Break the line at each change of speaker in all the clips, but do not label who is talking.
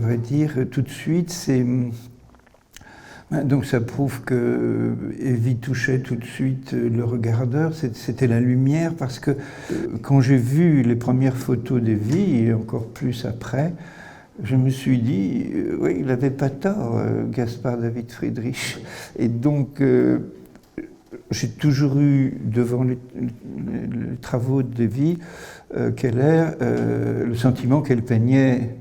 vrai dire, tout de suite, c'est... Donc ça prouve que Evie touchait tout de suite le regardeur, c'était la lumière, parce que quand j'ai vu les premières photos d'Evie, et encore plus après, je me suis dit, oui, il n'avait pas tort, Gaspard David Friedrich. Et donc, j'ai toujours eu, devant les travaux d'Evie Keller, le sentiment qu'elle peignait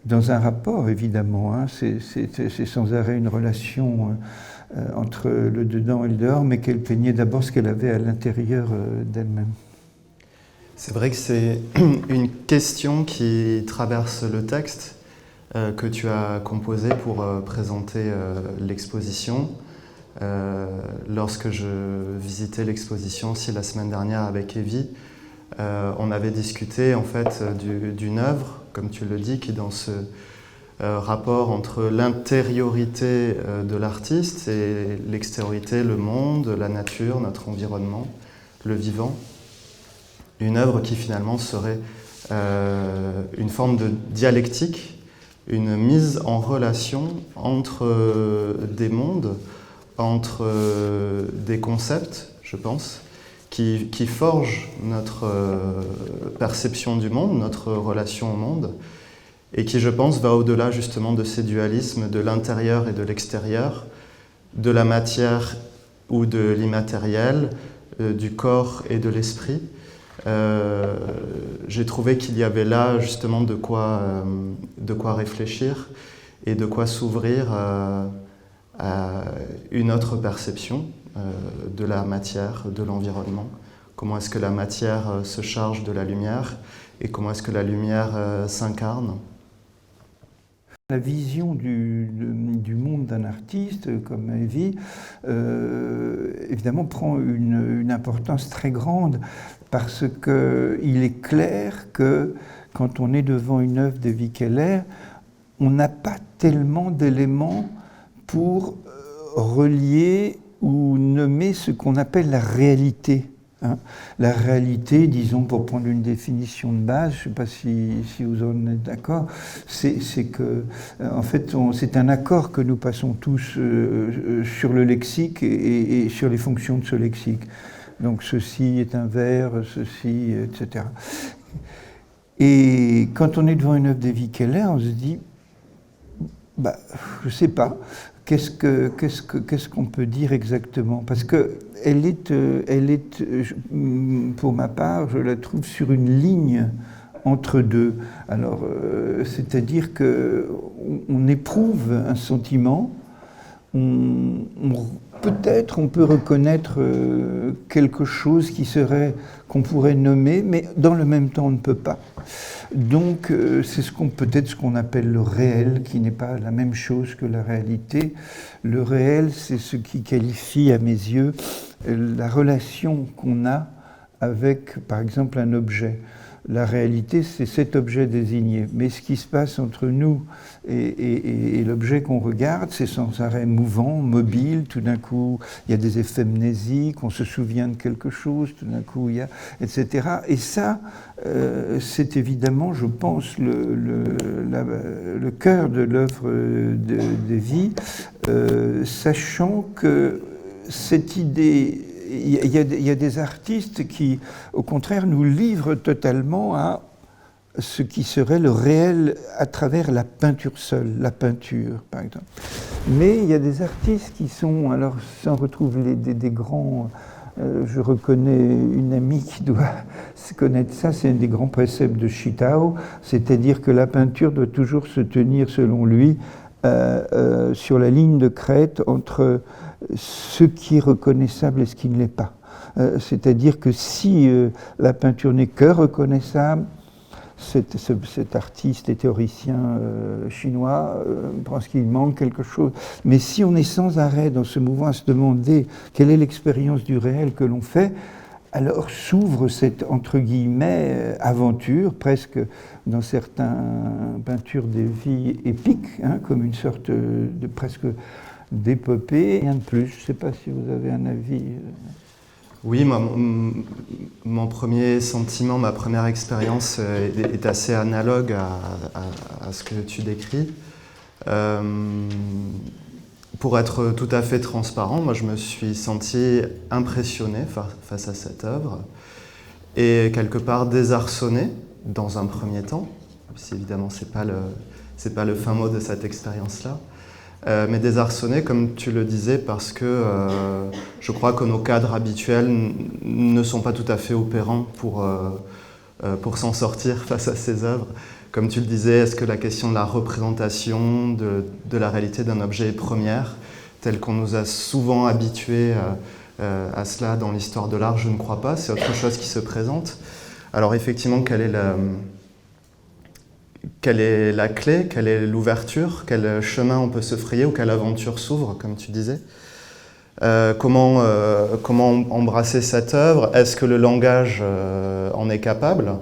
dans un rapport, évidemment. Hein. C'est sans arrêt une relation entre le dedans et le dehors, mais qu'elle peignait d'abord ce qu'elle avait à l'intérieur d'elle-même.
C'est vrai que c'est une question qui traverse le texte que tu as composé pour présenter l'exposition. Lorsque je visitais l'exposition aussi la semaine dernière avec Evie, on avait discuté en fait d'une œuvre, comme tu le dis, qui est dans ce rapport entre l'intériorité de l'artiste et l'extériorité, le monde, la nature, notre environnement, le vivant. Une œuvre qui finalement serait une forme de dialectique, une mise en relation entre des mondes, entre des concepts, je pense, qui forgent notre perception du monde, notre relation au monde, et qui, je pense, va au-delà justement de ces dualismes de l'intérieur et de l'extérieur, de la matière ou de l'immatériel, du corps et de l'esprit. J'ai trouvé qu'il y avait là justement de quoi réfléchir et de quoi s'ouvrir à une autre perception de la matière, de l'environnement. Comment est-ce que la matière se charge de la lumière et comment est-ce que la lumière s'incarne.
La vision du monde d'un artiste comme Evie, évidemment, prend une importance très grande parce qu'il est clair que quand on est devant une œuvre d'Evie Keller, on n'a pas tellement d'éléments pour relier ou nommer ce qu'on appelle la réalité. Hein. La réalité, disons, pour prendre une définition de base, je ne sais pas si vous en êtes d'accord, c'est que, en fait, c'est un accord que nous passons tous sur le lexique et sur les fonctions de ce lexique. Donc, ceci est un verbe, ceci, etc. Et quand on est devant une œuvre d'Evie Keller, on se dit, bah, je ne sais pas. Qu'est-ce qu'on peut dire exactement? Parce que elle est, pour ma part, je la trouve sur une ligne entre deux. Alors, c'est-à-dire qu'on éprouve un sentiment, peut-être on peut reconnaître quelque chose qu'on pourrait nommer, mais dans le même temps on ne peut pas. Donc c'est peut-être ce qu'on appelle le réel, qui n'est pas la même chose que la réalité. Le réel, c'est ce qui qualifie à mes yeux la relation qu'on a avec, par exemple, un objet. La réalité, c'est cet objet désigné. Mais ce qui se passe entre nous et l'objet qu'on regarde, c'est sans arrêt mouvant, mobile. Tout d'un coup, il y a des effets mnésiques, on se souvient de quelque chose, tout d'un coup, il y a... etc. Et ça, c'est évidemment, je pense, le cœur de l'œuvre d'Evie, sachant que cette idée... Il y a des artistes qui, au contraire, nous livrent totalement à ce qui serait le réel à travers la peinture seule, la peinture, par exemple. Mais il y a des artistes qui sont, alors si on retrouve des grands... je reconnais une amie qui doit connaître ça, c'est un des grands préceptes de Shitao, c'est-à-dire que la peinture doit toujours se tenir, selon lui, sur la ligne de crête entre ce qui est reconnaissable et ce qui ne l'est pas. C'est-à-dire que si la peinture n'est que reconnaissable, cet artiste et théoricien chinois pense qu'il manque quelque chose. Mais si on est sans arrêt dans ce mouvement à se demander quelle est l'expérience du réel que l'on fait, alors s'ouvre cette, entre guillemets, aventure, presque dans certaines peintures d'Evie épiques, hein, comme une sorte de presque d'épopée, rien de plus. Je ne sais pas si vous avez un avis.
Oui, moi, mon premier sentiment, ma première expérience est assez analogue à ce que tu décris. Pour être tout à fait transparent, moi je me suis senti impressionné face à cette œuvre et quelque part désarçonné dans un premier temps. Évidemment, c'est pas le fin mot de cette expérience-là. Mais désarçonné, comme tu le disais, parce que je crois que nos cadres habituels ne sont pas tout à fait opérants pour s'en sortir face à ces œuvres. Comme tu le disais, est-ce que la question de la représentation de la réalité d'un objet est première, telle qu'on nous a souvent habitués à cela dans l'histoire de l'art? Je ne crois pas, c'est autre chose qui se présente. Alors effectivement, quelle est la clé, quelle est l'ouverture, quel chemin on peut se frayer ou quelle aventure s'ouvre, comme tu disais. Comment embrasser cette œuvre? Est-ce que le langage en est capable?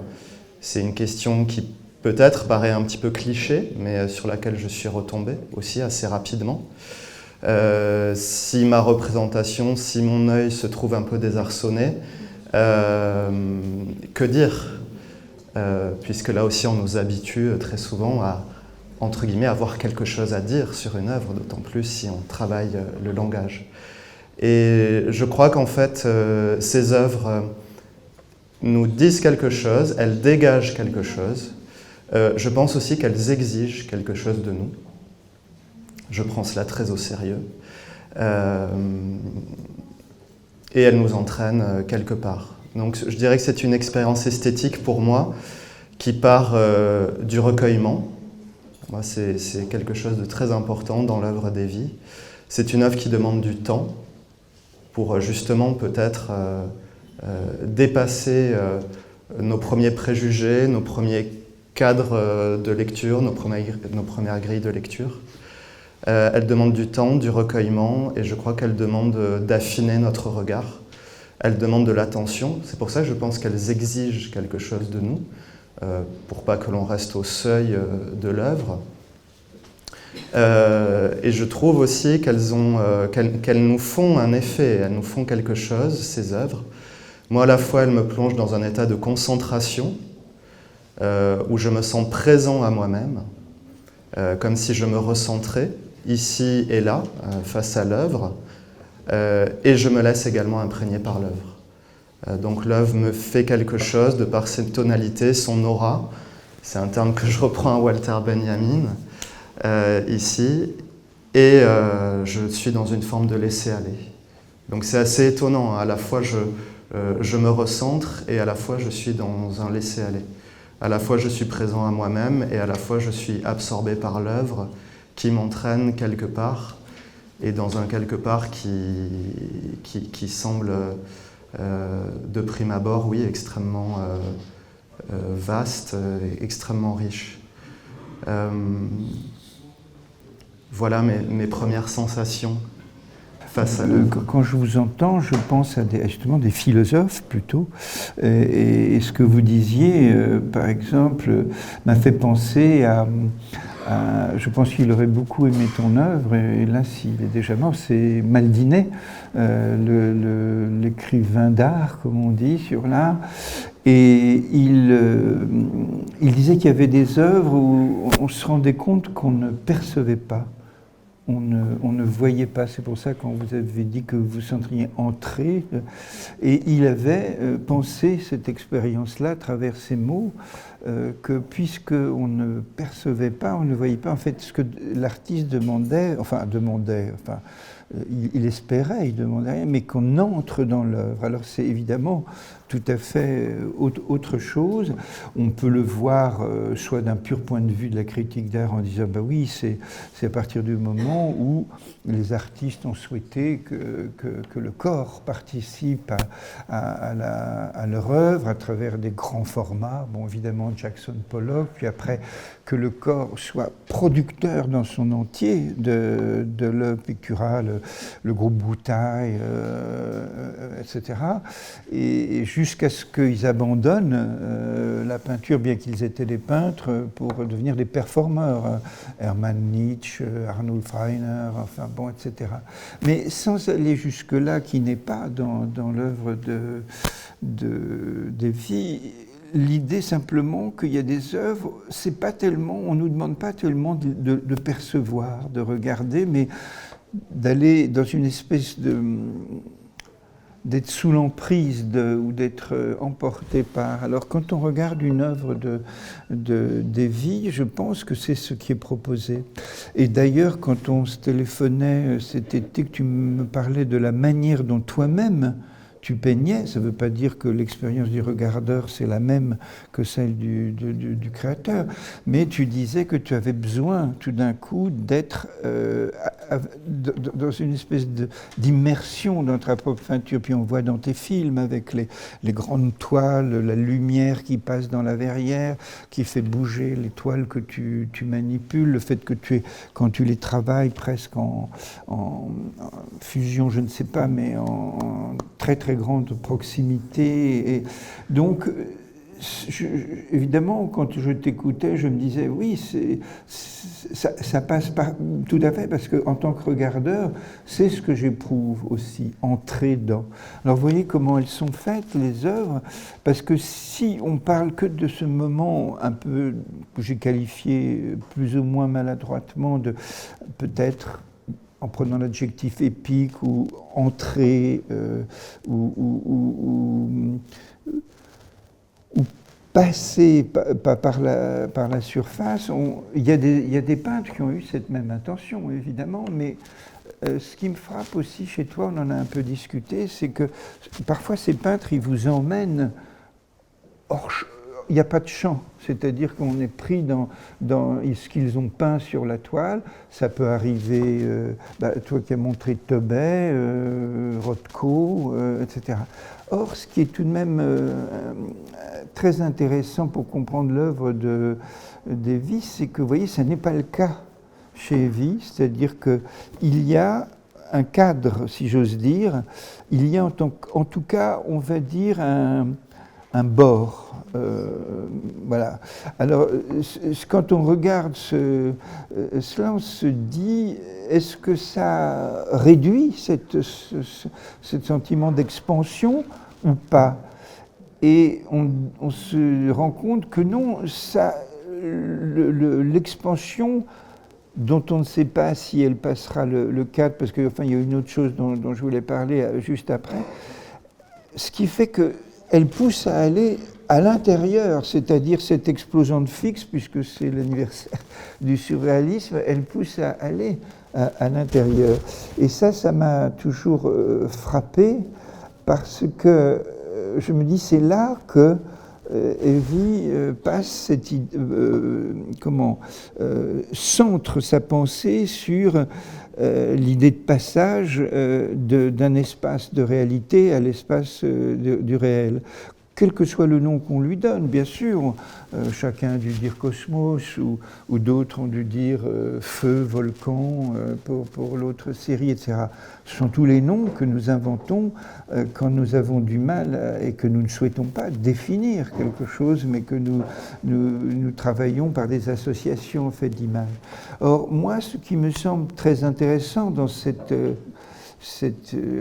C'est une question qui peut-être paraît un petit peu cliché, mais sur laquelle je suis retombé aussi assez rapidement. Si ma représentation, si mon œil se trouve un peu désarçonné, que dire? Puisque là aussi on nous habitue très souvent à, entre guillemets, avoir quelque chose à dire sur une œuvre, d'autant plus si on travaille le langage. Et je crois qu'en fait, ces œuvres nous disent quelque chose, elles dégagent quelque chose. Je pense aussi qu'elles exigent quelque chose de nous. Je prends cela très au sérieux. Et elles nous entraînent quelque part. Donc je dirais que c'est une expérience esthétique pour moi qui part du recueillement. Moi, c'est quelque chose de très important dans l'œuvre d'Evie. C'est une œuvre qui demande du temps pour justement peut-être dépasser nos premiers préjugés, nos premiers cadres de lecture, nos premières grilles de lecture. Elle demande du temps, du recueillement, et je crois qu'elle demande d'affiner notre regard. Elle demande de l'attention. C'est pour ça que je pense qu'elles exigent quelque chose de nous, pour pas que l'on reste au seuil de l'œuvre. Et je trouve aussi qu'elles nous font un effet, elles nous font quelque chose, ces œuvres. Moi, à la fois, elles me plongent dans un état de concentration, où je me sens présent à moi-même, comme si je me recentrais, ici et là, face à l'œuvre, et je me laisse également imprégner par l'œuvre. Donc l'œuvre me fait quelque chose de par ses tonalités, son aura. C'est un terme que je reprends à Walter Benjamin, ici, et je suis dans une forme de laisser-aller. Donc c'est assez étonnant, à la fois je me recentre et à la fois je suis dans un laisser-aller. À la fois je suis présent à moi-même et à la fois je suis absorbé par l'œuvre qui m'entraîne quelque part, et dans un quelque part qui semble de prime abord, oui, extrêmement vaste, extrêmement riche. Voilà mes premières sensations face à l'œuvre.
Quand je vous entends, je pense à justement des philosophes plutôt, et ce que vous disiez, par exemple, m'a fait penser à je pense qu'il aurait beaucoup aimé ton œuvre, et là, s'il est déjà mort, c'est Maldinet, l'écrivain d'art, comme on dit, sur l'art. Et il disait qu'il y avait des œuvres où on se rendait compte qu'on ne percevait pas. On ne voyait pas. C'est pour ça quand vous avez dit que vous sentriez entrer. Et il avait pensé cette expérience-là à travers ces mots, que puisqu'on ne percevait pas, on ne voyait pas, en fait, ce que l'artiste demandait, il espérait, il demandait rien, mais qu'on entre dans l'œuvre. Alors c'est évidemment tout à fait autre chose. On peut le voir soit d'un pur point de vue de la critique d'art en disant bah oui, c'est à partir du moment où les artistes ont souhaité que le corps participe à leur œuvre à travers des grands formats, bon évidemment Jackson Pollock, puis après que le corps soit producteur dans son entier de l'œuvre picturale le groupe Bouteille, etc. Et jusqu'à ce qu'ils abandonnent la peinture, bien qu'ils étaient des peintres, pour devenir des performeurs. Hermann Nietzsche, Arnold Freiner, enfin bon, etc. Mais sans aller jusque-là, qui n'est pas dans l'œuvre d'Evie, l'idée simplement qu'il y a des œuvres, c'est pas tellement, on nous demande pas tellement de percevoir, de regarder, mais d'aller dans une espèce d'être sous l'emprise ou d'être emporté par. Alors quand on regarde une œuvre d'Evie, je pense que c'est ce qui est proposé. Et d'ailleurs, quand on se téléphonait cet été, que tu me parlais de la manière dont toi-même tu peignais, ça ne veut pas dire que l'expérience du regardeur c'est la même que celle du créateur, mais tu disais que tu avais besoin tout d'un coup d'être dans une espèce d'immersion dans ta propre peinture. Puis on voit dans tes films avec les grandes toiles, la lumière qui passe dans la verrière, qui fait bouger les toiles que tu manipules, le fait que quand tu les travailles presque en fusion, je ne sais pas, mais en très très grande proximité. Et donc, évidemment, quand je t'écoutais, je me disais, oui, ça passe par, tout à fait, parce qu'en tant que regardeur, c'est ce que j'éprouve aussi, entrer dans. Alors, vous voyez comment elles sont faites, les œuvres, parce que si on parle que de ce moment un peu, que j'ai qualifié plus ou moins maladroitement de peut-être, en prenant l'adjectif épique ou entrée ou passer par la surface. Il y a des peintres qui ont eu cette même intention, évidemment, mais ce qui me frappe aussi chez toi, on en a un peu discuté, c'est que parfois ces peintres, ils vous emmènent hors champ. Il n'y a pas de champ, c'est-à-dire qu'on est pris dans ce qu'ils ont peint sur la toile. Ça peut arriver, toi qui as montré Tobey, Rothko, etc. Or, ce qui est tout de même très intéressant pour comprendre l'œuvre d'Evie, c'est que, vous voyez, ça n'est pas le cas chez Evie, c'est-à-dire qu'il y a un cadre, si j'ose dire, il y a en tout cas, on va dire, un bord. Voilà. Alors, quand on regarde cela, on se dit, est-ce que ça réduit ce sentiment d'expansion ou pas? Et on se rend compte que non, l'expansion dont on ne sait pas si elle passera le cadre, parce qu'il y a une autre chose dont je voulais parler juste après, ce qui fait qu'elle pousse à aller à l'intérieur, c'est-à-dire cette explosion de fixe, puisque c'est l'anniversaire du surréalisme, elle pousse à aller à l'intérieur. Et ça m'a toujours frappé, parce que je me dis, c'est là que Evie passe centre sa pensée sur l'idée de passage d'un espace de réalité à l'espace du réel. Quel que soit le nom qu'on lui donne, bien sûr, chacun a dû dire cosmos ou d'autres ont dû dire feu, volcan pour l'autre série, etc. Ce sont tous les noms que nous inventons quand nous avons du mal et que nous ne souhaitons pas définir quelque chose, mais que nous travaillons par des associations faites d'images. Or, moi, ce qui me semble très intéressant dans cette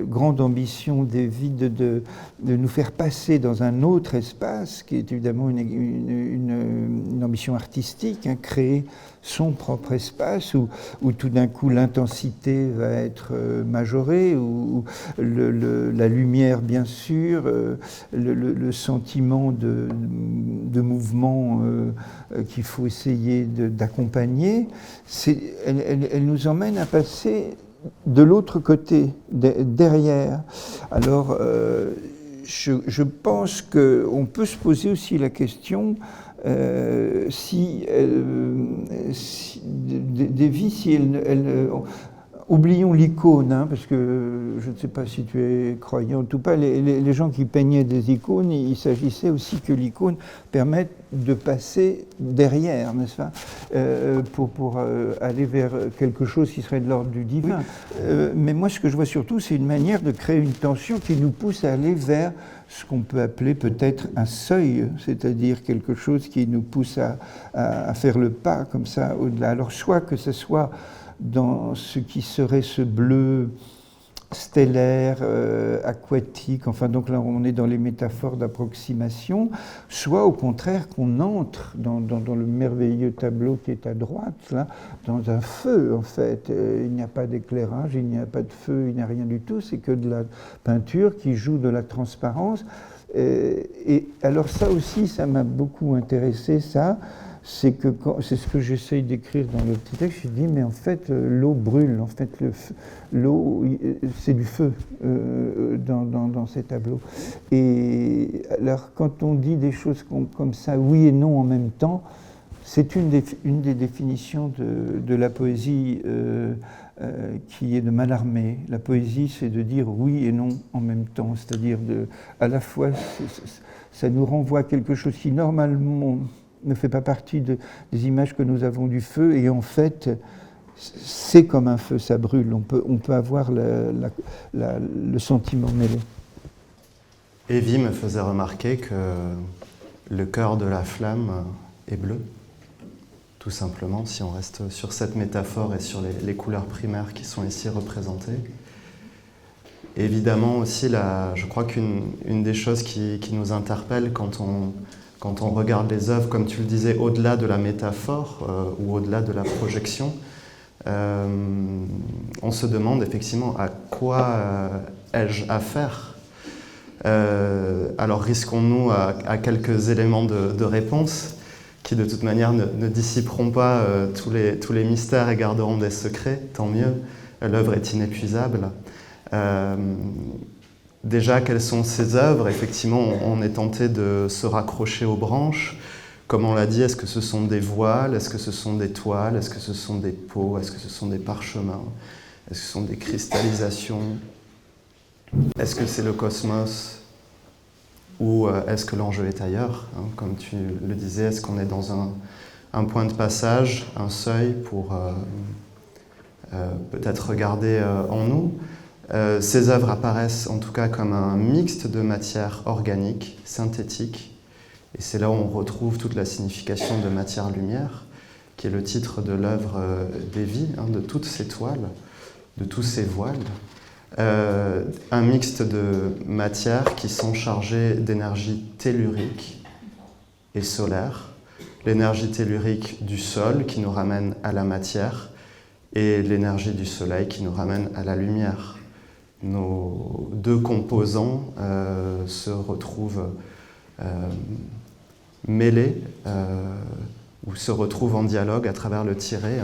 grande ambition d'Evie de nous faire passer dans un autre espace, qui est évidemment une ambition artistique, créer son propre espace où tout d'un coup l'intensité va être majorée, où la lumière bien sûr, le sentiment de mouvement qu'il faut essayer d'accompagner, elle nous emmène à passer de l'autre côté, derrière. Alors, je pense qu'on peut se poser aussi la question si Evie, si oublions l'icône, hein, parce que je ne sais pas si tu es croyante ou pas, les gens qui peignaient des icônes, il s'agissait aussi que l'icône permette de passer derrière, n'est-ce pas, pour aller vers quelque chose qui serait de l'ordre du divin. Mais moi, ce que je vois surtout, c'est une manière de créer une tension qui nous pousse à aller vers ce qu'on peut appeler peut-être un seuil, c'est-à-dire quelque chose qui nous pousse à faire le pas comme ça au-delà. Alors soit que ce soit dans ce qui serait ce bleu stellaire, aquatique, enfin donc là on est dans les métaphores d'approximation, soit au contraire qu'on entre dans le merveilleux tableau qui est à droite, là, dans un feu en fait. Il n'y a pas d'éclairage, il n'y a pas de feu, il n'y a rien du tout, c'est que de la peinture qui joue de la transparence. Et alors ça aussi, ça m'a beaucoup intéressé, ça. C'est ce que j'essaye d'écrire dans le petit texte. Je dis, mais en fait, l'eau brûle. En fait, l'eau, c'est du feu dans ces tableaux. Et alors, quand on dit des choses comme ça, oui et non en même temps, c'est une des définitions de la poésie qui est de Mallarmé. La poésie, c'est de dire oui et non en même temps. C'est-à-dire, à la fois, ça nous renvoie à quelque chose qui, normalement, ne fait pas partie des images que nous avons du feu, et en fait, c'est comme un feu, ça brûle. On peut avoir le sentiment mêlé.
Evie me faisait remarquer que le cœur de la flamme est bleu, tout simplement, si on reste sur cette métaphore et sur les couleurs primaires qui sont ici représentées. Évidemment aussi, je crois qu'une des choses qui nous interpelle quand on regarde les œuvres, comme tu le disais, au-delà de la métaphore ou au-delà de la projection, on se demande effectivement à quoi ai-je affaire. Alors risquons-nous à quelques éléments de réponse qui de toute manière ne dissiperont pas tous les mystères et garderont des secrets, tant mieux, l'œuvre est inépuisable. Déjà, quelles sont ces œuvres? Effectivement, on est tenté de se raccrocher aux branches. Comme on l'a dit, est-ce que ce sont des voiles? Est-ce que ce sont des toiles? Est-ce que ce sont des pots? Est-ce que ce sont des parchemins? Est-ce que ce sont des cristallisations? Est-ce que c'est le cosmos? Ou est-ce que l'enjeu est ailleurs, hein? Comme tu le disais, est-ce qu'on est dans un point de passage, un seuil pour peut-être regarder en nous? Ces œuvres apparaissent en tout cas comme un mixte de matière organique, synthétique, et c'est là où on retrouve toute la signification de matière-lumière, qui est le titre de l'œuvre d'Evie, hein, de toutes ces toiles, de tous ces voiles. Un mixte de matières qui sont chargées d'énergie tellurique et solaire, l'énergie tellurique du sol qui nous ramène à la matière et l'énergie du soleil qui nous ramène à la lumière. Nos deux composants se retrouvent mêlés ou se retrouvent en dialogue à travers le tiret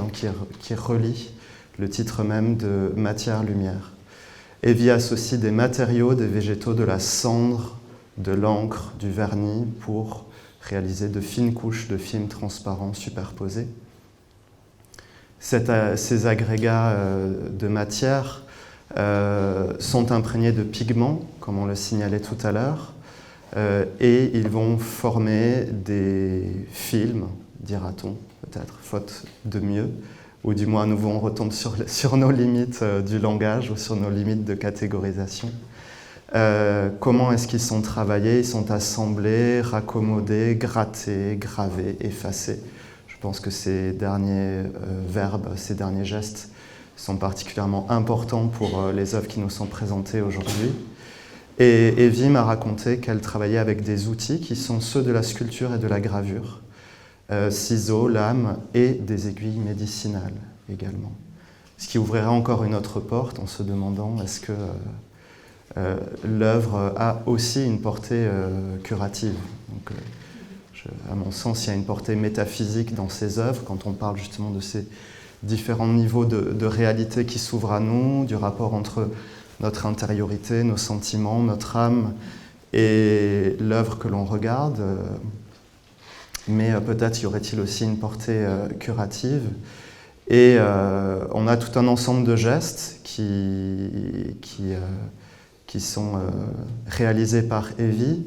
qui relie le titre même de matière-lumière. Evie associe des matériaux, des végétaux, de la cendre, de l'encre, du vernis pour réaliser de fines couches de films transparents superposés. Ces agrégats de matière sont imprégnés de pigments, comme on le signalait tout à l'heure, et ils vont former des films, dira-t-on, peut-être, faute de mieux, ou du moins à nouveau on retombe sur nos limites du langage ou sur nos limites de catégorisation. Comment est-ce qu'ils sont travaillés? Ils sont assemblés, raccommodés, grattés, gravés, effacés. Je pense que ces derniers verbes, ces derniers gestes sont particulièrement importants pour les œuvres qui nous sont présentées aujourd'hui. Et Evie m'a raconté qu'elle travaillait avec des outils qui sont ceux de la sculpture et de la gravure, ciseaux, lames et des aiguilles médicinales également. Ce qui ouvrirait encore une autre porte en se demandant est-ce que l'œuvre a aussi une portée curative. Donc, à mon sens, il y a une portée métaphysique dans ces œuvres quand on parle justement de ces différents niveaux de réalité qui s'ouvrent à nous, du rapport entre notre intériorité, nos sentiments, notre âme et l'œuvre que l'on regarde. Mais peut-être y aurait-il aussi une portée curative. Et on a tout un ensemble de gestes qui sont réalisés par Evie.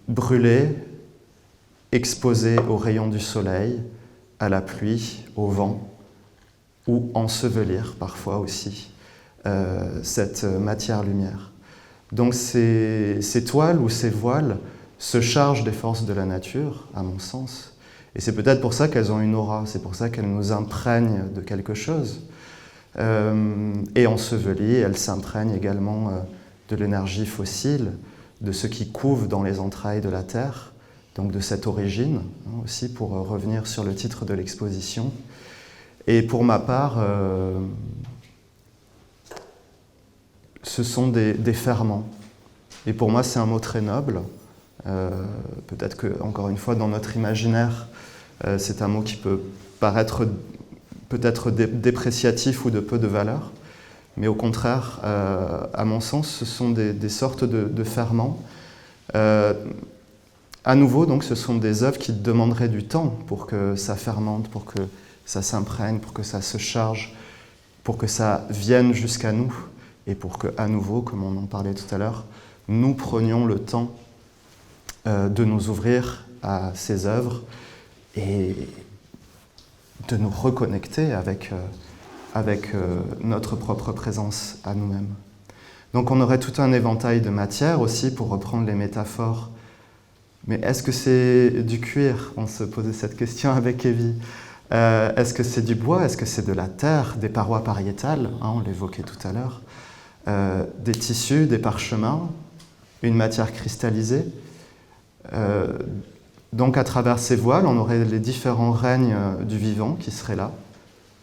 Brûler, exposer aux rayons du soleil, à la pluie, au vent, ou ensevelir parfois aussi cette matière-lumière. Donc ces toiles ou ces voiles se chargent des forces de la nature, à mon sens. Et c'est peut-être pour ça qu'elles ont une aura, c'est pour ça qu'elles nous imprègnent de quelque chose. Et ensevelies, elles s'imprègnent également de l'énergie fossile, de ce qui couve dans les entrailles de la Terre, donc de cette origine, aussi pour revenir sur le titre de l'exposition. Et pour ma part, ce sont des ferments. Et pour moi, c'est un mot très noble. Peut-être que, encore une fois, dans notre imaginaire, c'est un mot qui peut paraître peut-être dépréciatif ou de peu de valeur. Mais au contraire, à mon sens, ce sont des sortes de ferments. À nouveau, donc, ce sont des œuvres qui demanderaient du temps pour que ça fermente, pour que ça s'imprègne, pour que ça se charge, pour que ça vienne jusqu'à nous, et pour que, à nouveau, comme on en parlait tout à l'heure, nous prenions le temps de nous ouvrir à ces œuvres et de nous reconnecter avec notre propre présence à nous-mêmes. Donc on aurait tout un éventail de matières aussi, pour reprendre les métaphores. Mais est-ce que c'est du cuir? On se posait cette question avec Evie. Est-ce que c'est du bois? Est-ce que c'est de la terre? Des parois pariétales, on l'évoquait tout à l'heure. Des tissus, des parchemins, une matière cristallisée. Donc à travers ces voiles, on aurait les différents règnes du vivant qui seraient là.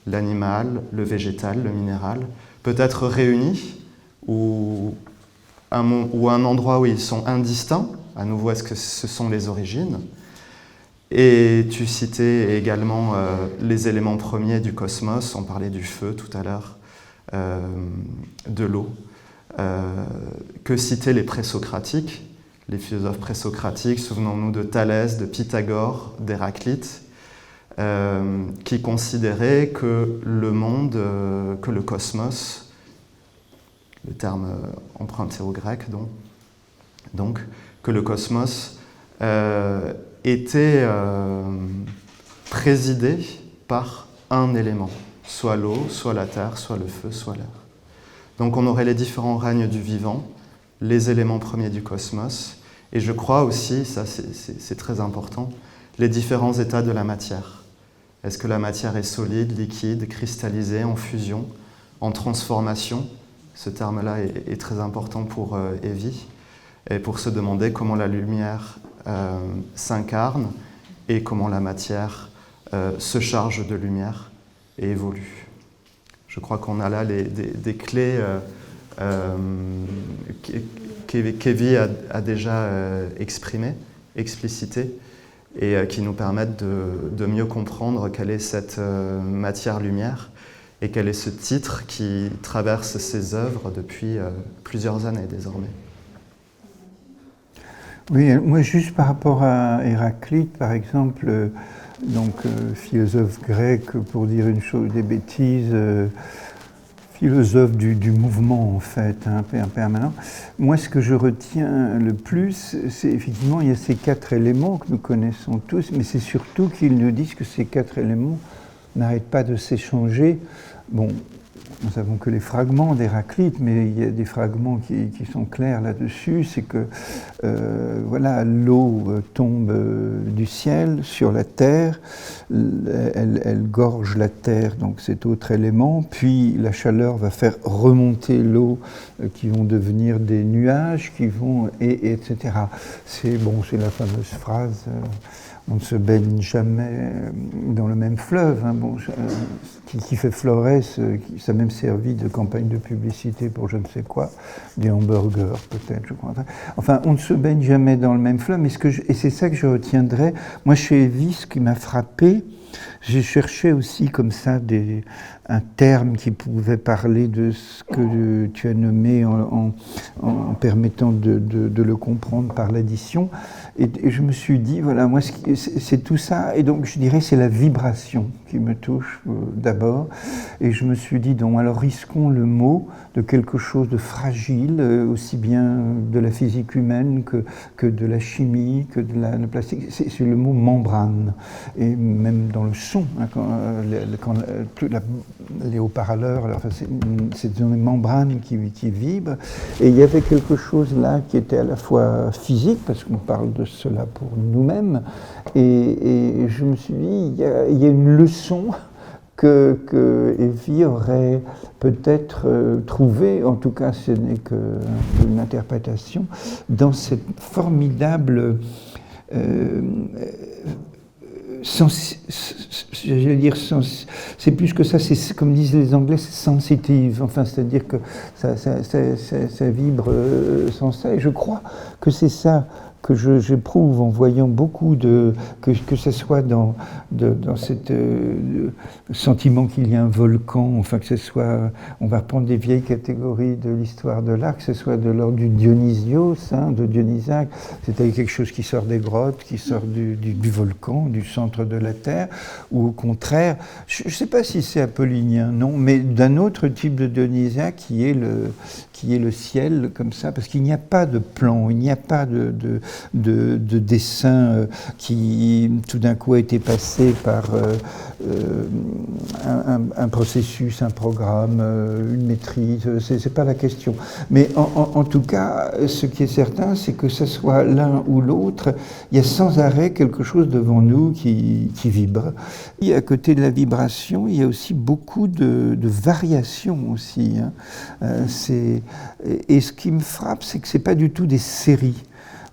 L'animal, le végétal, le minéral, peut-être réunis, ou un endroit où ils sont indistincts. À nouveau, est-ce que ce sont les origines? Et tu citais également les éléments premiers du cosmos, on parlait du feu tout à l'heure, de l'eau. Que citaient les présocratiques, les philosophes présocratiques, souvenons-nous de Thalès, de Pythagore, d'Héraclite, qui considéraient que le monde, que le cosmos, le terme emprunté au grec donc que le cosmos était présidé par un élément, soit l'eau, soit la terre, soit le feu, soit l'air. Donc on aurait les différents règnes du vivant, les éléments premiers du cosmos, et je crois aussi, ça c'est très important, les différents états de la matière. Est-ce que la matière est solide, liquide, cristallisée, en fusion, en transformation? Ce terme-là est très important pour Evie, et pour se demander comment la lumière s'incarne et comment la matière se charge de lumière et évolue. Je crois qu'on a là des clés qu'Evie a déjà exprimées, explicitées, et qui nous permettent de mieux comprendre quelle est cette matière-lumière et quel est ce titre qui traverse ses œuvres depuis plusieurs années désormais.
Oui, moi juste par rapport à Héraclite, par exemple, philosophe grec, pour dire une chose, des bêtises, philosophe du mouvement en fait, permanent. Moi ce que je retiens le plus, c'est effectivement il y a ces quatre éléments que nous connaissons tous, mais c'est surtout qu'ils nous disent que ces quatre éléments n'arrêtent pas de s'échanger. Bon, nous savons que les fragments d'Héraclite, mais il y a des fragments qui sont clairs là-dessus, c'est que l'eau tombe du ciel sur la terre, elle gorge la terre, donc cet autre élément, puis la chaleur va faire remonter l'eau qui vont devenir des nuages, etc. C'est la fameuse phrase on ne se baigne jamais dans le même fleuve, qui fait Florès, ça a même servi de campagne de publicité pour je ne sais quoi, des hamburgers peut-être, je crois. Enfin, on ne se baigne jamais dans le même fleuve, et c'est ça que je retiendrai. Moi, chez Evie, ce qui m'a frappé, j'ai cherché aussi comme ça un terme qui pouvait parler de ce que tu as nommé en permettant de le comprendre par l'addition. Et je me suis dit, voilà, moi, c'est tout ça. Et donc, je dirais, c'est la vibration qui me touche d'abord. Et je me suis dit, donc, alors risquons le mot de quelque chose de fragile, aussi bien de la physique humaine que de la chimie, que de la plastique. C'est le mot membrane. Et même dans le son, hein, quand les haut-parleurs, enfin, c'est des membranes qui vibrent. Et il y avait quelque chose là qui était à la fois physique, parce qu'on parle de cela pour nous-mêmes, et je me suis dit, il y a une leçon que Evie aurait peut-être trouvée, en tout cas ce n'est qu'une interprétation, dans cette formidable j'allais dire, c'est plus que ça, c'est comme disent les Anglais, c'est sensitive, enfin, c'est-à-dire que ça vibre sans ça, et je crois que c'est ça que j'éprouve en voyant beaucoup que ce soit dans cet sentiment qu'il y a un volcan, enfin que ce soit, on va prendre des vieilles catégories de l'histoire de l'art, que ce soit de l'ordre du Dionysios, hein, de Dionysaque, c'est-à-dire quelque chose qui sort des grottes, qui sort du volcan, du centre de la Terre, ou au contraire, je ne sais pas si c'est apollinien, non, mais d'un autre type de Dionysaque qui est le ciel, comme ça, parce qu'il n'y a pas de plan, il n'y a pas de dessin qui tout d'un coup a été passé par un processus, un programme, une maîtrise, c'est pas la question. Mais en tout cas, ce qui est certain, c'est que ce soit l'un ou l'autre, il y a sans arrêt quelque chose devant nous qui vibre. Et à côté de la vibration, il y a aussi beaucoup de variations aussi, hein. Et ce qui me frappe, c'est que c'est pas du tout des séries.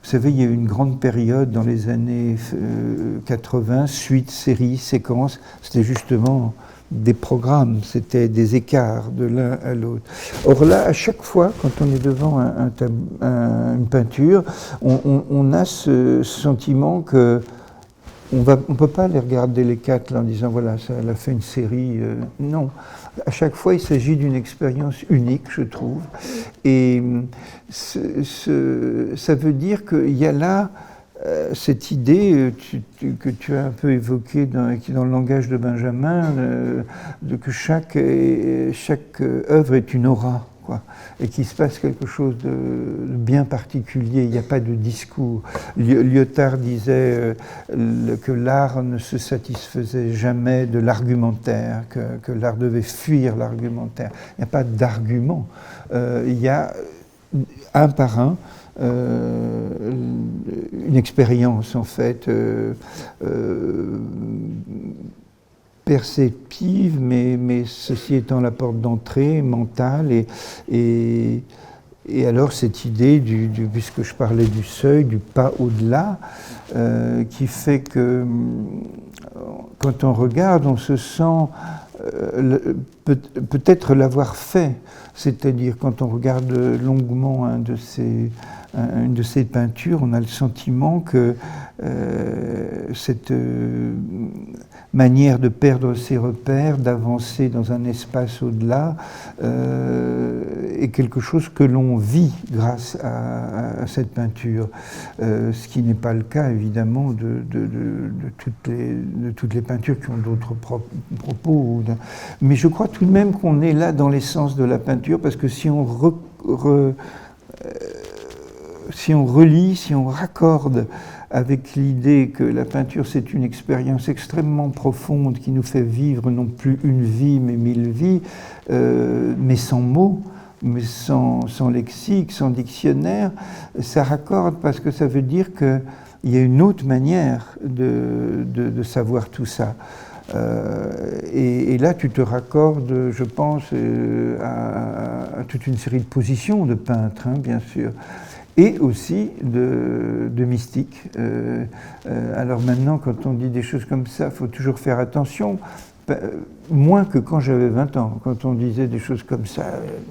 Vous savez, il y a eu une grande période dans les années 80, suite, séries, séquences, c'était justement des programmes, c'était des écarts de l'un à l'autre. Or là, à chaque fois, quand on est devant une peinture, on a ce sentiment que on ne peut pas les regarder les quatre là, en disant voilà, ça, elle a fait une série. Non. À chaque fois, il s'agit d'une expérience unique, je trouve. Et ça veut dire qu'il y a là cette idée que tu as un peu évoquée dans le langage de Benjamin, de que chaque œuvre est une aura. Quoi, et qu'il se passe quelque chose de bien particulier, il n'y a pas de discours. Lyotard disait que l'art ne se satisfaisait jamais de l'argumentaire, que l'art devait fuir l'argumentaire. Il n'y a pas d'argument, il y a un par un une expérience en fait perceptive, mais ceci étant la porte d'entrée mentale, et alors cette idée puisque je parlais du seuil, du pas au-delà, qui fait que quand on regarde, on se sent peut-être l'avoir fait, c'est-à-dire quand on regarde longuement une de ces peintures, on a le sentiment que cette manière de perdre ses repères, d'avancer dans un espace au-delà, est quelque chose que l'on vit grâce à cette peinture. Ce qui n'est pas le cas, évidemment, de toutes les peintures qui ont d'autres propos. Mais je crois tout de même qu'on est là dans l'essence de la peinture, parce que si on relie, si on raccorde avec l'idée que la peinture c'est une expérience extrêmement profonde qui nous fait vivre non plus une vie mais 1000 vies, mais sans mots, mais sans lexique, sans dictionnaire, ça raccorde parce que ça veut dire qu'il y a une autre manière de savoir tout ça. Et là, tu te raccordes, je pense, à toute une série de positions de peintres, hein, bien sûr, et aussi de mystiques. Alors maintenant, quand on dit des choses comme ça, il faut toujours faire attention, moins que quand j'avais 20 ans, quand on disait des choses comme ça,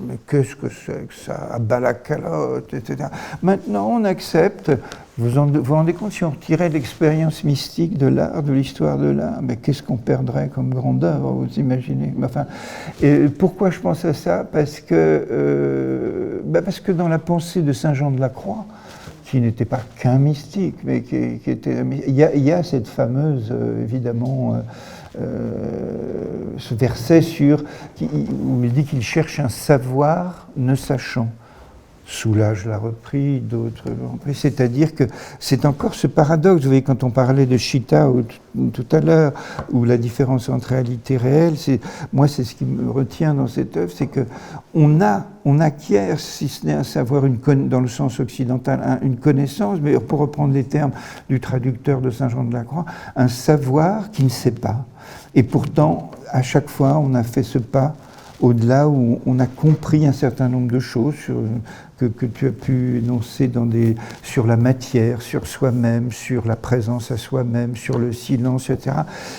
mais qu'est-ce que c'est que ça, à bas la calotte, etc. Maintenant, on accepte. Vous vous rendez compte, si on retirait l'expérience mystique de l'art, de l'histoire de l'art, mais qu'est-ce qu'on perdrait comme grande œuvre, vous imaginez? Enfin, et pourquoi je pense à ça? Parce que dans la pensée de Saint Jean de la Croix, qui n'était pas qu'un mystique, mais qui était... Il y a cette fameuse, évidemment, ce verset où il dit qu'il cherche un savoir ne sachant. Soulage l'a repris, d'autres l'ont repris. C'est-à-dire que c'est encore ce paradoxe. Vous voyez, quand on parlait de Chita tout à l'heure, où la différence entre réalité et réel, moi, c'est ce qui me retient dans cette œuvre, c'est qu'on acquiert, si ce n'est un savoir, dans le sens occidental, une connaissance, mais pour reprendre les termes du traducteur de Saint Jean de la Croix, un savoir qui ne sait pas. Et pourtant, à chaque fois, on a fait ce pas au-delà où on a compris un certain nombre de choses que tu as pu énoncer sur la matière, sur soi-même, sur la présence à soi-même, sur le silence, etc.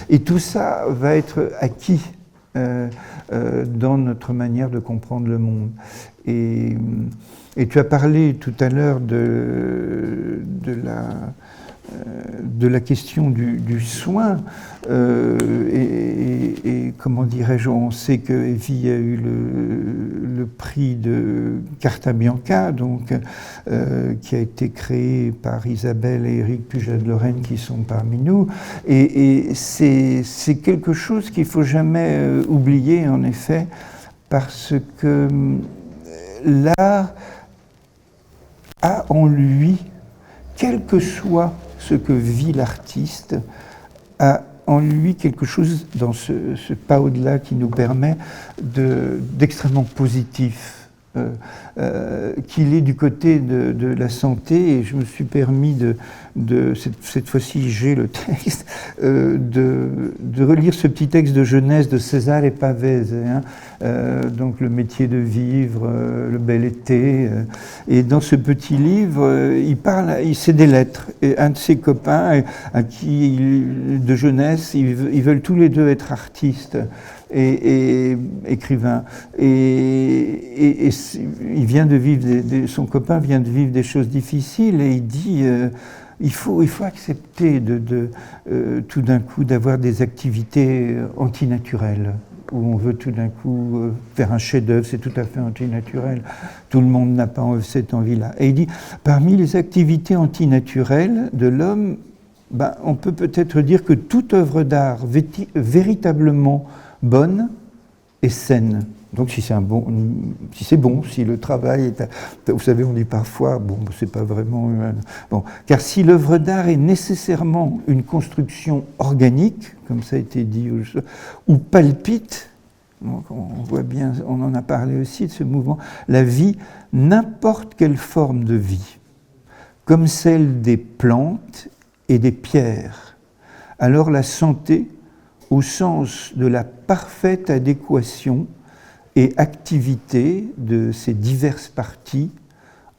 Et tout ça va être acquis dans notre manière de comprendre le monde. Et tu as parlé tout à l'heure de la question du soin, et comment dirais-je, on sait que Evie a eu le prix de Carta Bianca, donc, qui a été créé par Isabelle et Éric Puget de Lorraine, qui sont parmi nous, et c'est quelque chose qu'il ne faut jamais oublier, en effet, parce que l'art a en lui, quel que soit ce que vit l'artiste, a en lui quelque chose dans ce pas au-delà qui nous permet d'extrêmement positif, qu'il est du côté de la santé, et je me suis permis cette fois-ci j'ai le texte, de relire ce petit texte de Genèse de Cesare Pavese, donc le métier de vivre, le bel été, et dans ce petit livre, c'est des lettres, et un de ses copains de jeunesse, ils veulent tous les deux être artistes et écrivains, et il vient de vivre son copain vient de vivre des choses difficiles, et il dit il faut accepter tout d'un coup d'avoir des activités antinaturelles, où on veut tout d'un coup faire un chef-d'œuvre, c'est tout à fait antinaturel. Tout le monde n'a pas cette envie-là. Et il dit, parmi les activités antinaturelles de l'homme, on peut peut-être dire que toute œuvre d'art véritablement bonne est saine. Donc si c'est bon, si le travail est... Vous savez, on dit parfois, c'est pas vraiment... car si l'œuvre d'art est nécessairement une construction organique, comme ça a été dit, ou palpite, donc on voit bien, on en a parlé aussi de ce mouvement, la vie, n'importe quelle forme de vie, comme celle des plantes et des pierres, alors la santé, au sens de la parfaite adéquation et activité de ces diverses parties,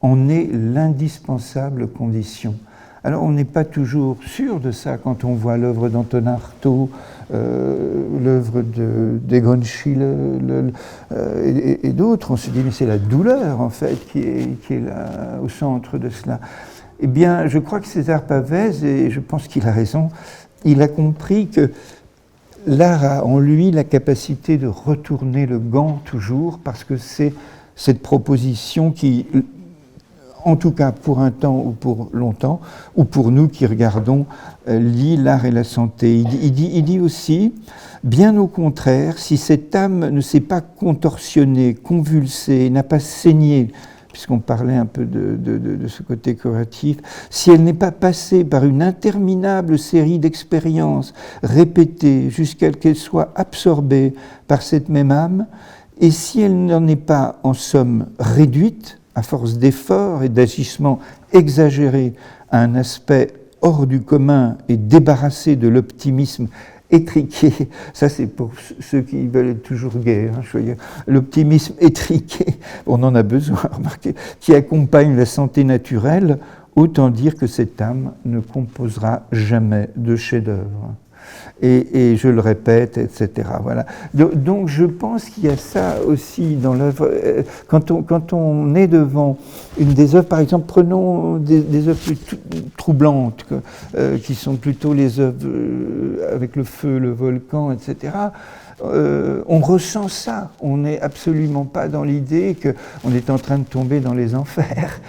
en est l'indispensable condition. Alors on n'est pas toujours sûr de ça quand on voit l'œuvre d'Antonin Artaud, l'œuvre d'Egon Schiele et d'autres. On se dit mais c'est la douleur en fait qui est là, au centre de cela. Eh bien je crois que César Pavese, et je pense qu'il a raison, il a compris que l'art a en lui la capacité de retourner le gant toujours, parce que c'est cette proposition qui, en tout cas pour un temps ou pour longtemps, ou pour nous qui regardons, lie l'art et la santé. Il dit aussi, bien au contraire, si cette âme ne s'est pas contorsionnée, convulsée, n'a pas saigné, puisqu'on parlait un peu de ce côté curatif, si elle n'est pas passée par une interminable série d'expériences répétées jusqu'à ce qu'elle soit absorbée par cette même âme, et si elle n'en est pas, en somme, réduite, à force d'efforts et d'agissements exagérés, à un aspect hors du commun et débarrassé de l'optimisme étriqué, ça c'est pour ceux qui veulent être toujours gais, l'optimisme étriqué, on en a besoin, remarquez, qui accompagne la santé naturelle, autant dire que cette âme ne composera jamais de chef-d'œuvre. Et je le répète, etc. Voilà. Donc je pense qu'il y a ça aussi dans l'œuvre. Quand on est devant une des œuvres, par exemple, prenons des œuvres plus troublantes, qui sont plutôt les œuvres avec le feu, le volcan, etc. On ressent ça. On n'est absolument pas dans l'idée qu'on est en train de tomber dans les enfers,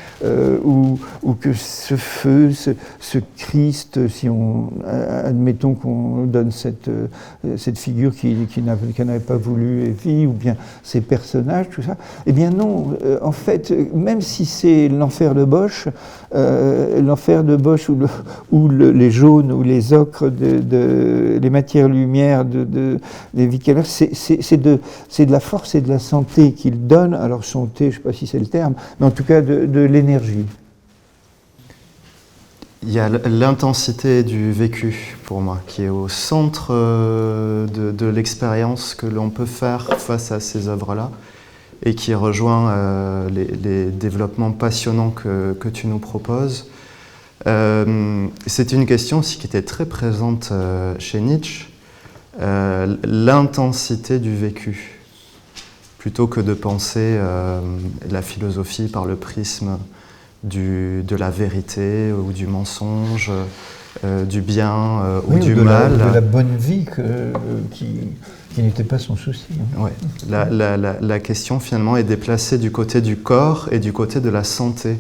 ou que ce feu, ce Christ, si on admettons qu'on donne cette figure qui n'avait pas voulu Evie, ou bien ces personnages, tout ça, eh bien non. En fait, même si c'est l'enfer de Bosch, ou les jaunes ou les ocres les matières lumières des c'est de la force et de la santé qu'il donne. Alors santé, je ne sais pas si c'est le terme, mais en tout cas de l'énergie.
Il y a l'intensité du vécu, pour moi, qui est au centre de l'expérience que l'on peut faire face à ces œuvres-là, et qui rejoint les développements passionnants que tu nous proposes. C'est une question aussi qui était très présente chez Nietzsche, l'intensité du vécu, plutôt que de penser la philosophie par le prisme de la vérité ou du mensonge, du bien ou du mal.
De la bonne vie qui n'était pas son souci.
Ouais. La question finalement est déplacée du côté du corps et du côté de la santé.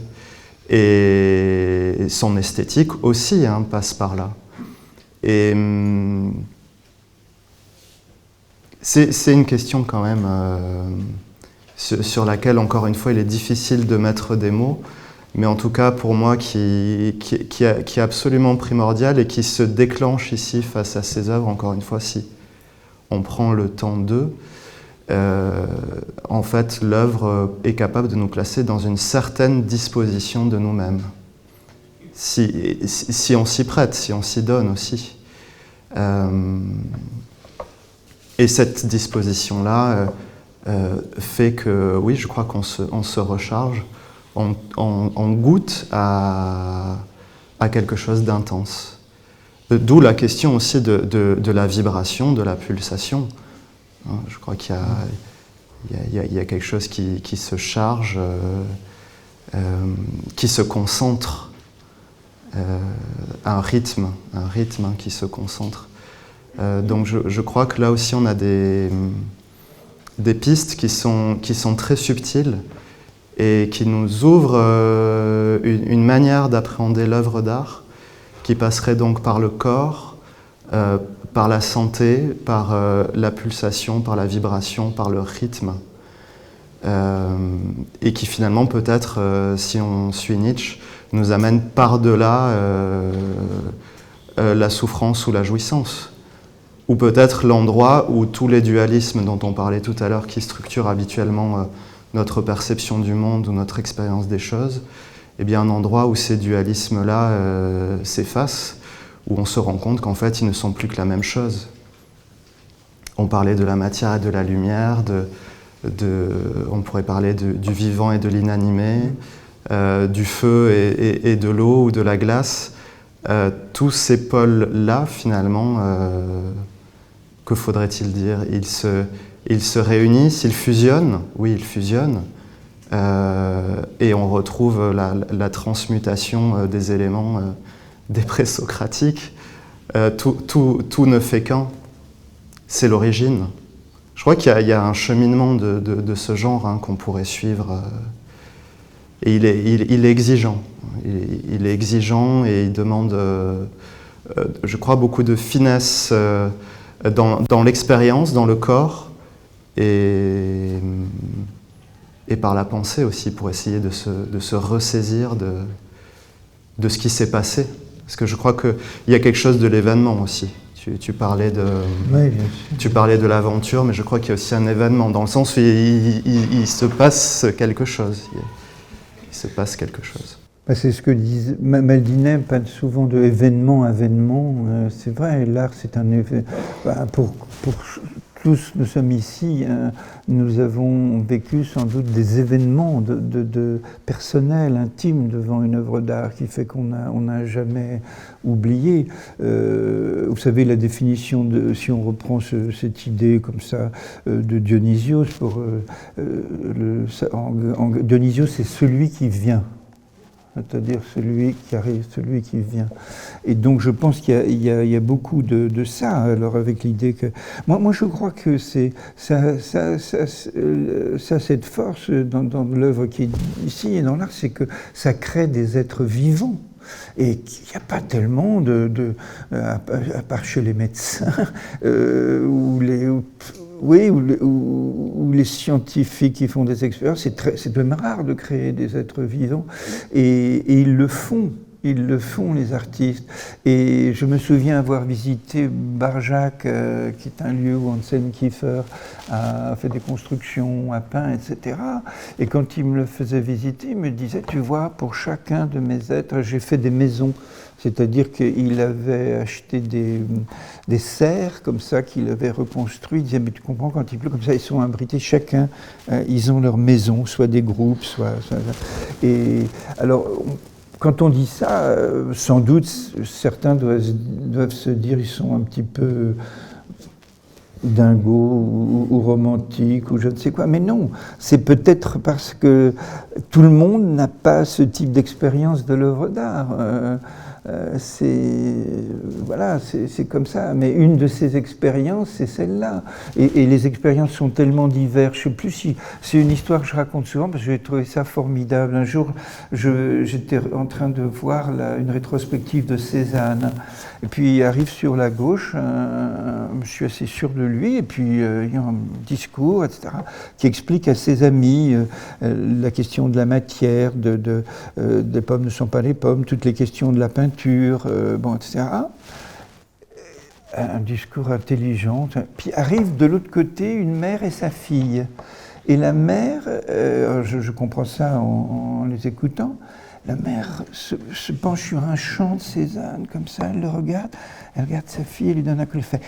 Et son esthétique aussi passe par là. Et c'est une question quand même sur laquelle, encore une fois, il est difficile de mettre des mots, mais en tout cas pour moi qui est absolument primordial et qui se déclenche ici face à ces œuvres, encore une fois, si on prend le temps d'eux. En fait, l'œuvre est capable de nous placer dans une certaine disposition de nous-mêmes, si on s'y prête, si on s'y donne aussi. Et cette disposition-là fait que, oui, je crois qu'on se recharge, on goûte à quelque chose d'intense. D'où la question aussi de la vibration, de la pulsation. Je crois qu'il y a quelque chose qui se charge, qui se concentre, un rythme qui se concentre. Donc je crois que là aussi on a des pistes qui sont très subtiles et qui nous ouvrent une manière d'appréhender l'œuvre d'art qui passerait donc par le corps, par la santé, par la pulsation, par la vibration, par le rythme, et qui finalement peut-être, si on suit Nietzsche, nous amène par-delà la souffrance ou la jouissance, ou peut-être l'endroit où tous les dualismes dont on parlait tout à l'heure, qui structurent habituellement notre perception du monde ou notre expérience des choses, eh bien un endroit où ces dualismes-là s'effacent, où on se rend compte qu'en fait, ils ne sont plus que la même chose. On parlait de la matière et de la lumière, on pourrait parler du vivant et de l'inanimé, du feu et de l'eau ou de la glace. Tous ces pôles-là, finalement, que faudrait-il dire ? Ils se réunissent, ils fusionnent, oui, ils fusionnent, et on retrouve la transmutation des éléments des présocratiques. Tout ne fait qu'un. C'est l'origine. Je crois qu'il y a un cheminement de ce genre qu'on pourrait suivre. Et il est exigeant. Il est exigeant et il demande, je crois, beaucoup de finesse dans l'expérience, dans le corps, et par la pensée aussi, pour essayer de se ressaisir de ce qui s'est passé. Parce que je crois qu'il y a quelque chose de l'événement aussi. Tu parlais de l'aventure, mais je crois qu'il y a aussi un événement, dans le sens où il se passe quelque chose. Il se passe quelque chose.
C'est ce que disait Maldinet, parle souvent de événement. C'est vrai, l'art c'est un événement. Pour tous nous sommes ici, nous avons vécu sans doute des événements personnels, intimes devant une œuvre d'art qui fait qu'on n'a jamais oublié. Vous savez, la définition, si on reprend cette idée comme ça de Dionysios, Dionysios c'est celui qui vient. C'est-à-dire celui qui arrive, celui qui vient. Et donc je pense qu'il y a beaucoup de ça, alors avec l'idée que... Moi je crois que ça cette force dans l'œuvre qui est ici et dans l'art, c'est que ça crée des êtres vivants. Et qu'il n'y a pas tellement à part chez les médecins, ou les scientifiques qui font des expériences, c'est même rare de créer des êtres vivants, et ils le font. Ils le font, les artistes. Et je me souviens avoir visité Barjac, qui est un lieu où Hansen Kiefer a fait des constructions, a peint, etc. Et quand il me le faisait visiter, il me disait, tu vois, pour chacun de mes êtres, j'ai fait des maisons. C'est-à-dire qu'il avait acheté des serres comme ça, qu'il avait reconstruit. Il disait, mais tu comprends, quand il pleut comme ça, ils sont abrités, chacun, ils ont leur maison, soit des groupes, soit... Et alors... Quand on dit ça, sans doute, certains doivent se dire ils sont un petit peu dingos ou romantiques ou je ne sais quoi. Mais non, c'est peut-être parce que tout le monde n'a pas ce type d'expérience de l'œuvre d'art. Voilà, c'est comme ça. Mais une de ces expériences, c'est celle-là. Et les expériences sont tellement diverses. Je ne sais plus si c'est une histoire que je raconte souvent parce que j'ai trouvé ça formidable. Un jour, j'étais en train de voir une rétrospective de Cézanne. Et puis il arrive sur la gauche, je suis assez sûr de lui, et puis il y a un discours, etc., qui explique à ses amis la question de la matière, des pommes ne sont pas les pommes, toutes les questions de la peinture, bon, etc. Un discours intelligent. Puis arrive de l'autre côté une mère et sa fille. Et la mère, je comprends ça en les écoutant, la mère se penche sur un champ de Cézanne, comme ça, elle le regarde, elle regarde sa fille, elle lui donne un coup, elle fait...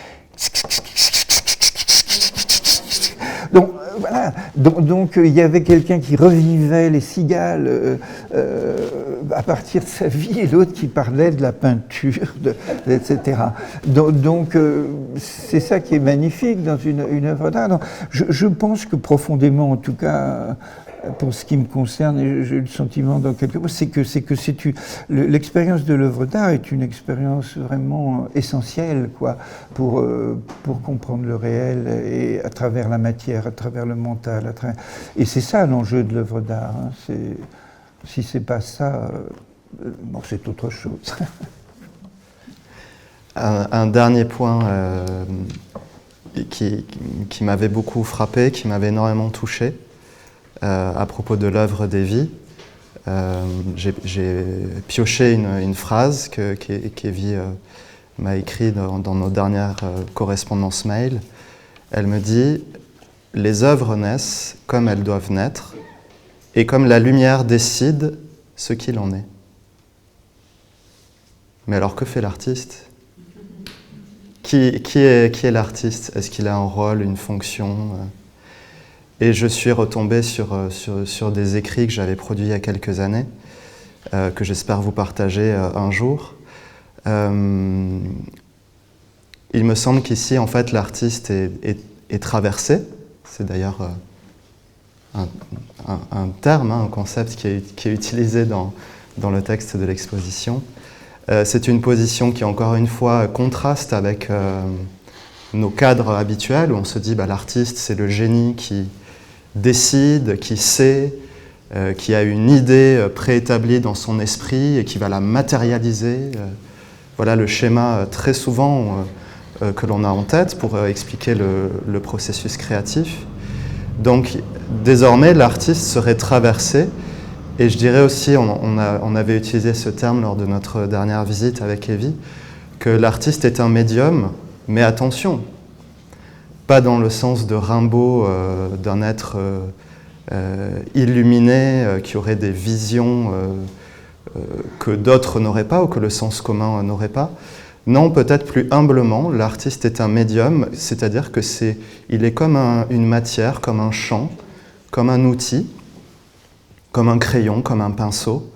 Donc, voilà, donc il y avait quelqu'un qui revivait les cigales à partir de sa vie et l'autre qui parlait de la peinture, etc. Donc c'est ça qui est magnifique dans une œuvre d'art. Je pense que profondément, en tout cas, pour ce qui me concerne, j'ai eu le sentiment dans quelque chose, c'est que l'expérience de l'œuvre d'art est une expérience vraiment essentielle, quoi, pour comprendre le réel et à travers la matière, à travers le mental, et c'est ça l'enjeu de l'œuvre d'art. Hein. Si c'est pas ça, bon, c'est autre chose.
Un dernier point qui m'avait beaucoup frappé, qui m'avait énormément touché. À propos de l'œuvre d'Evie, j'ai pioché une phrase qu'Evie m'a écrite dans nos dernières correspondances mail. Elle me dit « Les œuvres naissent comme elles doivent naître, et comme la lumière décide ce qu'il en est. » Mais alors que fait l'artiste ? Qui est l'artiste ? Est-ce qu'il a un rôle, une fonction ? Et je suis retombé sur des écrits que j'avais produits il y a quelques années, que j'espère vous partager un jour. Il me semble qu'ici, en fait, l'artiste est traversé. C'est d'ailleurs un terme, un concept qui est utilisé dans le texte de l'exposition. C'est une position qui, encore une fois, contraste avec nos cadres habituels, où on se dit l'artiste, c'est le génie qui décide, qui sait, qui a une idée préétablie dans son esprit et qui va la matérialiser. Voilà le schéma très souvent que l'on a en tête pour expliquer le processus créatif. Donc désormais, l'artiste serait traversé. Et je dirais aussi, on avait utilisé ce terme lors de notre dernière visite avec Evie, que l'artiste est un médium, mais attention, pas dans le sens de Rimbaud, d'un être illuminé, qui aurait des visions que d'autres n'auraient pas, ou que le sens commun n'aurait pas. Non, peut-être plus humblement, l'artiste est un médium, c'est-à-dire que il est comme une matière, comme un champ, comme un outil, comme un crayon, comme un pinceau,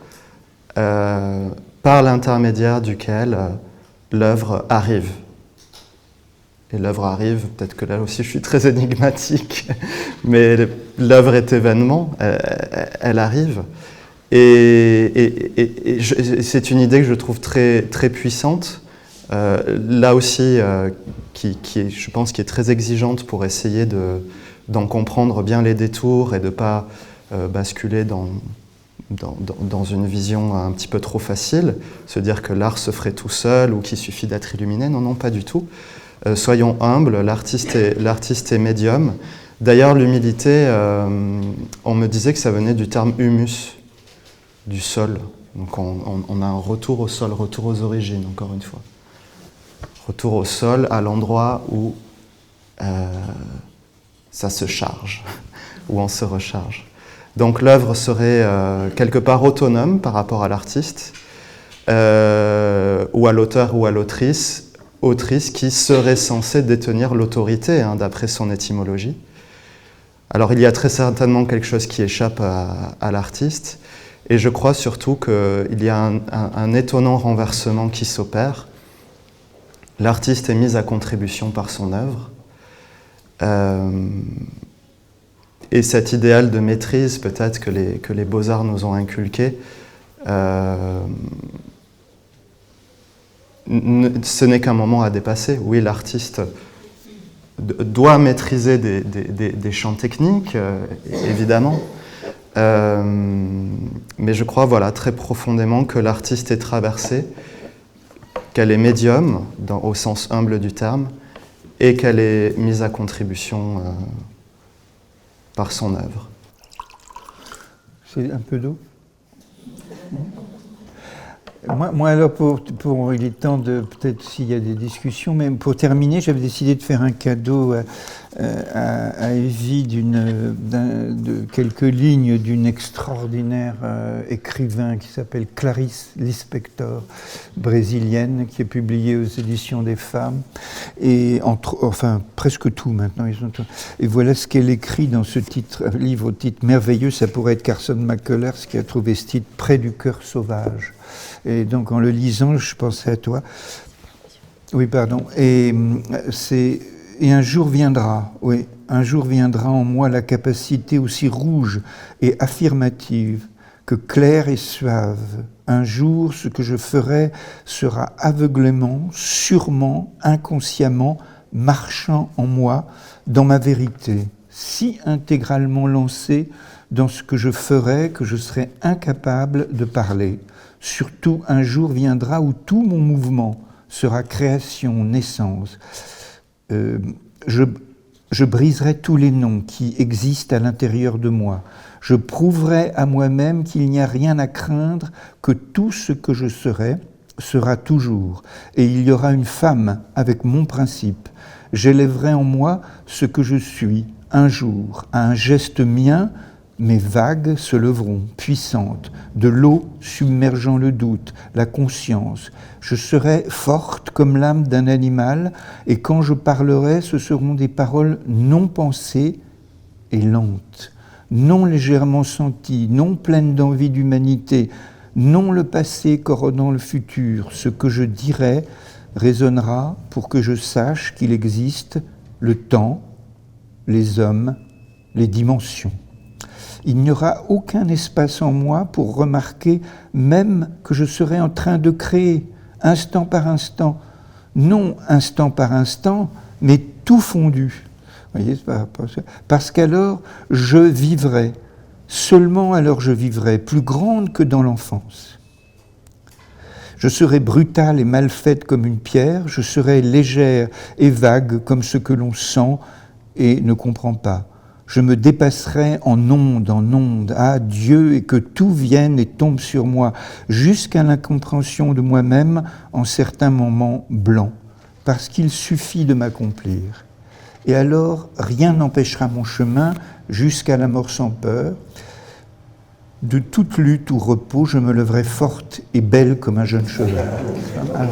par l'intermédiaire duquel l'œuvre arrive. Et l'œuvre arrive, peut-être que là aussi je suis très énigmatique, mais l'œuvre est événement, elle arrive. Et c'est une idée que je trouve très, très puissante, là aussi, je pense, qui est très exigeante pour essayer d'en comprendre bien les détours et de ne pas basculer dans une vision un petit peu trop facile, se dire que l'art se ferait tout seul ou qu'il suffit d'être illuminé. Non, non, pas du tout. Soyons humbles, l'artiste est médium. D'ailleurs, l'humilité, on me disait que ça venait du terme humus, du sol. Donc on a un retour au sol, retour aux origines, encore une fois. Retour au sol, à l'endroit où ça se charge, où on se recharge. Donc l'œuvre serait quelque part autonome par rapport à l'artiste, ou à l'auteur ou à l'autrice, qui serait censée détenir l'autorité, d'après son étymologie. Alors il y a très certainement quelque chose qui échappe à l'artiste, et je crois surtout qu'il y a un étonnant renversement qui s'opère. L'artiste est mis à contribution par son œuvre, et cet idéal de maîtrise, peut-être que les beaux-arts nous ont inculqué, ce n'est qu'un moment à dépasser. Oui, l'artiste doit maîtriser des champs techniques, évidemment, mais je crois, voilà, très profondément que l'artiste est traversé, qu'elle est médium, au sens humble du terme, et qu'elle est mise à contribution par son œuvre.
C'est un peu d'eau ? Moi alors, il est temps de, peut-être s'il y a des discussions, mais pour terminer, j'avais décidé de faire un cadeau à Evie de quelques lignes d'une extraordinaire écrivain qui s'appelle Clarice Lispector, brésilienne, qui est publiée aux éditions des Femmes, et enfin presque tout maintenant. Et voilà ce qu'elle écrit dans ce livre au titre merveilleux, ça pourrait être Carson McCullers qui a trouvé ce titre, Près du cœur sauvage. Et donc en le lisant, je pensais à toi. Oui, pardon. Et un jour viendra, oui, un jour viendra en moi la capacité aussi rouge et affirmative que claire et suave. Un jour, ce que je ferai sera aveuglément, sûrement, inconsciemment, marchant en moi, dans ma vérité, si intégralement lancé dans ce que je ferai que je serai incapable de parler. Surtout, un jour viendra où tout mon mouvement sera création, naissance. Je briserai tous les noms qui existent à l'intérieur de moi. Je prouverai à moi-même qu'il n'y a rien à craindre, que tout ce que je serai sera toujours. Et il y aura une femme avec mon principe. J'élèverai en moi ce que je suis. Un jour, à un geste mien, mes vagues se leveront, puissantes, de l'eau submergeant le doute, la conscience. Je serai forte comme l'âme d'un animal, et quand je parlerai, ce seront des paroles non pensées et lentes, non légèrement senties, non pleines d'envie d'humanité, non le passé coronant le futur. Ce que je dirai résonnera pour que je sache qu'il existe le temps, les hommes, les dimensions. Il n'y aura aucun espace en moi pour remarquer même que je serai en train de créer, instant par instant, non instant par instant, mais tout fondu. Vous voyez, parce qu'alors je vivrai, seulement alors je vivrai, plus grande que dans l'enfance. Je serai brutale et mal faite comme une pierre, je serai légère et vague comme ce que l'on sent et ne comprend pas. Je me dépasserai en onde, à Dieu, et que tout vienne et tombe sur moi, jusqu'à l'incompréhension de moi-même en certains moments blancs, parce qu'il suffit de m'accomplir. Et alors, rien n'empêchera mon chemin jusqu'à la mort sans peur. De toute lutte ou repos, je me lèverai forte et belle comme un jeune cheval. Alors.